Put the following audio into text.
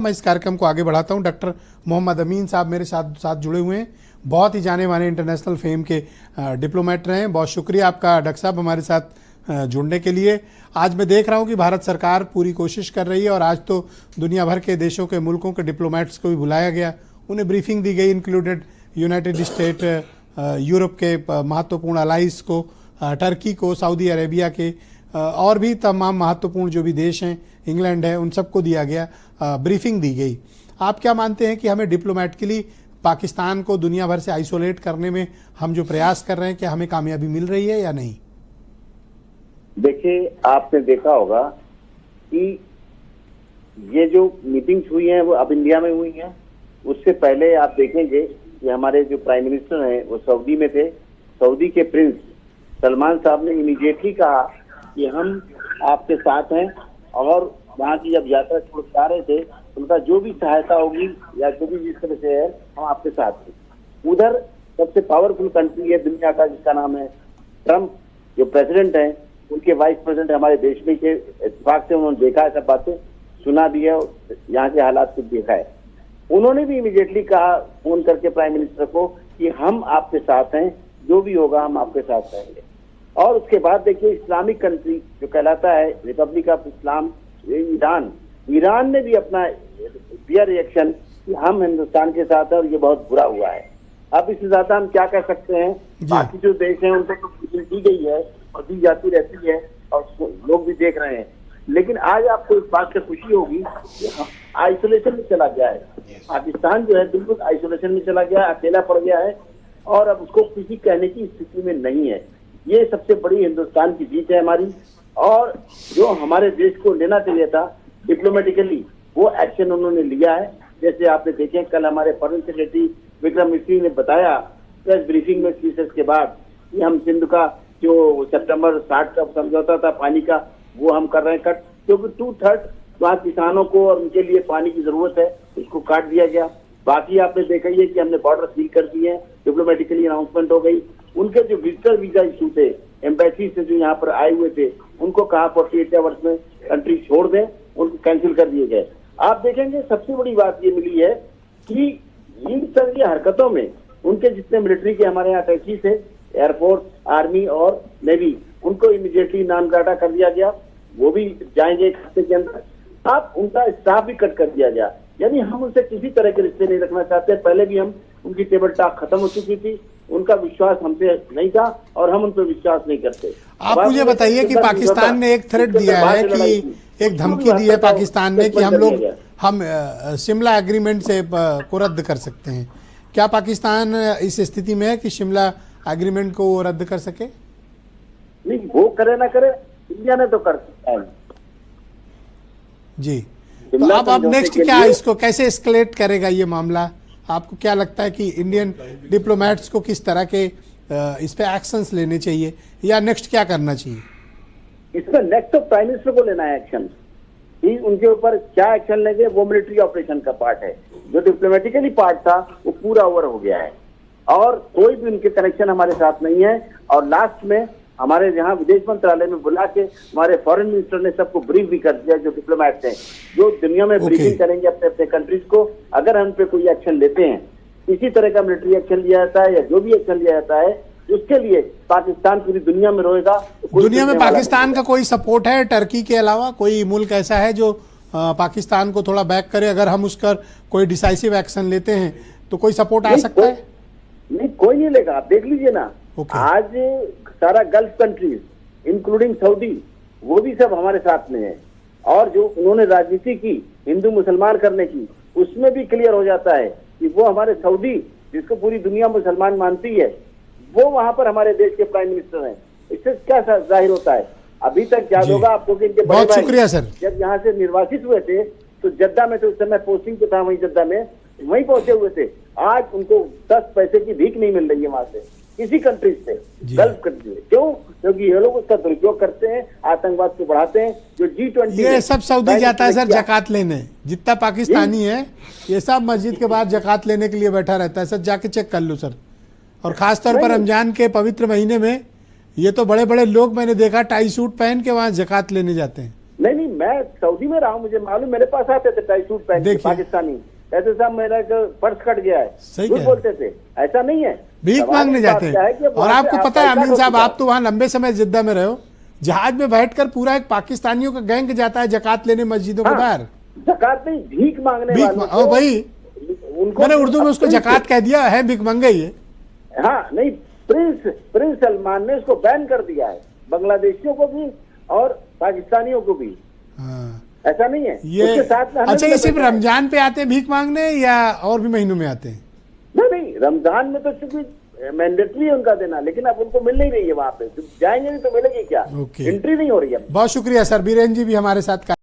मैं इस कार्यक्रम को आगे बढ़ाता हूं। डॉक्टर मोहम्मद अमीन साहब मेरे साथ जुड़े हुए हैं, बहुत ही जाने माने इंटरनेशनल फेम के डिप्लोमेट रहे हैं। बहुत शुक्रिया आपका डॉक्टर साहब हमारे साथ जुड़ने के लिए। आज मैं देख रहा हूं कि भारत सरकार पूरी कोशिश कर रही है और आज तो दुनिया भर के देशों के मुल्कों के डिप्लोमेट्स को भी बुलाया गया, उन्हें ब्रीफिंग दी गई, इंक्लूडेड यूनाइटेड स्टेट, यूरोप के महत्वपूर्ण अलाइज को, टर्की को, सऊदी अरेबिया के और भी तमाम महत्वपूर्ण जो भी देश हैं, इंग्लैंड है, उन सबको दिया गया, ब्रीफिंग दी गई। आप क्या मानते हैं कि हमें डिप्लोमेटिकली पाकिस्तान को दुनिया भर से आइसोलेट करने में हम जो प्रयास कर रहे हैं, क्या हमें कामयाबी मिल रही है या नहीं? देखिए, आपने देखा होगा कि ये जो मीटिंग्स हुई हैं वो अब इंडिया में हुई हैं। उससे पहले आप देखेंगे कि हमारे जो प्राइम मिनिस्टर हैं वो सऊदी में थे। सऊदी के प्रिंस सलमान साहब ने इमीडिएटली कहा कि हम आपके साथ हैं, और वहाँ की जब यात्रा छोड़ के आ रहे थे उनका जो भी सहायता होगी या जो भी जिस तरह से है हम आपके साथ हैं। उधर सबसे पावरफुल कंट्री है दुनिया का जिसका नाम है ट्रम्प, जो प्रेसिडेंट हैं, उनके वाइस प्रेसिडेंट हमारे देश में के इत्तेफाक से उन्होंने देखा है, सब बातें सुना भी है, यहाँ के हालात को देखा है। उन्होंने भी इमीडिएटली कहा फोन करके प्राइम मिनिस्टर को कि हम आपके साथ हैं, जो भी होगा हम आपके साथ रहेंगे। और उसके बाद देखिए इस्लामिक कंट्री जो कहलाता है रिपब्लिक ऑफ इस्लाम, ईरान ने भी अपना दिया रिएक्शन कि हम हिंदुस्तान के साथ हैं और ये बहुत बुरा हुआ है। अब इससे ज्यादा हम क्या कह सकते हैं? बाकी जो देश हैं उनको तो खुशी दी गई है और दी जाती रहती है और लोग भी देख रहे हैं, लेकिन आज आपको इस बात से खुशी होगी कि आइसोलेशन में चला गया है। पाकिस्तान जो है बिल्कुल आइसोलेशन में चला गया है, अकेला पड़ गया है और अब उसको किसी कहने की स्थिति में नहीं है। ये सबसे बड़ी हिंदुस्तान की जीत है हमारी, और जो हमारे देश को लेना चाहिए था डिप्लोमेटिकली वो एक्शन उन्होंने लिया है। जैसे आपने देखे कल हमारे फॉरेन सेक्रेटरी विक्रम मिश्री ने बताया प्रेस ब्रीफिंग में सीसेस के बाद कि हम सिंध का जो सितंबर 60 का समझौता था पानी का वो हम कर रहे हैं कट, क्योंकि 2/3 वहाँ किसानों को और उनके लिए पानी की जरूरत है, उसको काट दिया गया। बाकी आपने देखा ही है कि हमने बॉर्डर सील कर दिए हैं, डिप्लोमेटिकली अनाउंसमेंट हो गई। उनके जो विजिटर वीजा इशू थे एम्बेसी से जो यहाँ पर आए हुए थे उनको कहा 48 आवर्स में कंट्री छोड़ दें, उनको कैंसिल कर दिए गए। आप देखेंगे सबसे बड़ी बात ये मिली है कि इन तरह हरकतों में उनके जितने मिलिट्री के हमारे यहाँ अटैची थे, एयरफोर्स, आर्मी और नेवी, उनको इमीडिएटली नाम ग्राटा कर दिया गया, वो भी जाएंगे एक हफ्ते के अंदर। आप उनका स्टाफ भी कट कर दिया गया, यानी हम उनसे किसी तरह के रिश्ते नहीं रखना चाहते। पहले भी हम उनकी टेबल टॉक खत्म हो चुकी थी, उनका विश्वास हमसे नहीं था और हम उन पर विश्वास नहीं करते। आप मुझे बताइए कि पाकिस्तान ने एक थ्रेट दिया है कि एक धमकी दी है पाकिस्तान ने कि हम शिमला एग्रीमेंट से को रद्द कर सकते हैं। क्या पाकिस्तान इस स्थिति में है कि शिमला एग्रीमेंट को रद्द कर सके? नहीं, वो करे ना करे, इंडिया ने तो कर सकता है जी। तो अब नेक्स्ट क्या, इसको कैसे एस्केलेट करेगा ये मामला? आपको क्या लगता है कि इंडियन डिप्लोमेट्स को किस तरह के इस पे एक्शंस लेने चाहिए या नेक्स्ट क्या करना चाहिए? इसमें नेक्स्ट तो प्राइम मिनिस्टर को लेना है एक्शन, कि उनके ऊपर क्या एक्शन लेंगे। वो मिलिट्री ऑपरेशन का पार्ट है, जो डिप्लोमेटिकली पार्ट था वो पूरा ओवर हो गया है और कोई भी उनके कनेक्शन हमारे साथ नहीं है। और लास्ट में हमारे यहाँ विदेश मंत्रालय में बुला के हमारे फॉरेन मिनिस्टर ने सबको ब्रीफ भी कर दिया, जो डिप्लोमेट्स हैं, जो दुनिया में ब्रीफिंग करेंगे अपने अपने कंट्रीज को। अगर हम पे कोई एक्शन लेते हैं, इसी तरह का मिलिट्री एक्शन लिया जाता है या जो भी एक्शन लिया जाता है, उसके लिए पाकिस्तान पूरी दुनिया में रोएगा। दुनिया में पाकिस्तान का कोई सपोर्ट है टर्की के अलावा? कोई मुल्क ऐसा है जो पाकिस्तान को थोड़ा बैक करे? अगर हम उसका कोई डिसाइसिव एक्शन लेते हैं तो कोई सपोर्ट आ सकता है? नहीं, कोई नहीं लेगा। आप देख लीजिए ना, आज सारा गल्फ कंट्रीज इंक्लूडिंग सऊदी, वो भी सब हमारे साथ में है। और जो उन्होंने राजनीति की हिंदू मुसलमान करने की, उसमें भी क्लियर हो जाता है कि वो हमारे सऊदी, जिसको पूरी दुनिया मुसलमान मानती है, वो वहां पर हमारे देश के प्राइम मिनिस्टर हैं। इससे क्या जाहिर होता है? अभी तक याद होगा आपको कि इनके बहुत शुक्रिया सर, जब यहाँ से निर्वाचित हुए थे तो जद्दा में, तो उस समय पोस्टिंग पे था वहीं जद्दा में, वहीं पहुंचे हुए थे। आज उनको 10 पैसे की भीख नहीं मिल रही है वहां से किसी कंट्री से, गल्फ कंट्री। क्यों? क्योंकि ये लोग उसका दुरुपयोग करते हैं, आतंकवाद को बढ़ाते हैं। जो G20 ये सब सऊदी जाता है सर जकात लेने, जितना पाकिस्तानी है ये सब मस्जिद के बाद जकात लेने के लिए बैठा रहता है सर, जाके चेक कर लो सर। और खासतौर पर रमजान के पवित्र महीने में ये तो बड़े बड़े लोग मैंने देखा टाई सूट पहन के वहां जकात लेने जाते हैं। नहीं, मैं मैं सऊदी में रहा हूँ, मुझे मालूम, मेरे पास आते थे टाई सूट पहन के देखिए। पाकिस्तानी, कहते साहब मेरा एक पर्स कट गया है, सही झूठ कह बोलते थे। ऐसा नहीं है, भीख सवाल मांगने इस बात जाते का है हैं। कि और वहाँ से आपको आप पता है पैसा अमीन साहब, रोक आप तो वहां लंबे समय जिद्दा में रहे हो, जहाज में बैठकर पूरा एक पाकिस्तानियों का गैंग जाता है जकात लेने मस्जिदों के बाहर। जकात नहीं, भीख मांगने भीख वालों और को, वही उनको मैंने उर्दू में उसको जकात कह दिया है, भीख मंगे ये। हाँ नहीं, प्रिंस सलमान ने उसको बैन कर दिया है, बांग्लादेशियों को भी और पाकिस्तानियों को भी। हाँ ऐसा नहीं है ये उसके साथ में हमें अच्छा, भी ये सिर्फ बैठना है। रमजान पे आते हैं भीख मांगने या और भी महीनों में आते हैं? नहीं, रमजान में तो चूंकि मैंडेटरी है उनका देना, लेकिन अब उनको मिल नहीं रही है वहां पे, जब जाएंगे नहीं तो मिलेगी क्या? ओके। एंट्री नहीं हो रही है। बहुत शुक्रिया सर, बीरेन जी भी हमारे साथ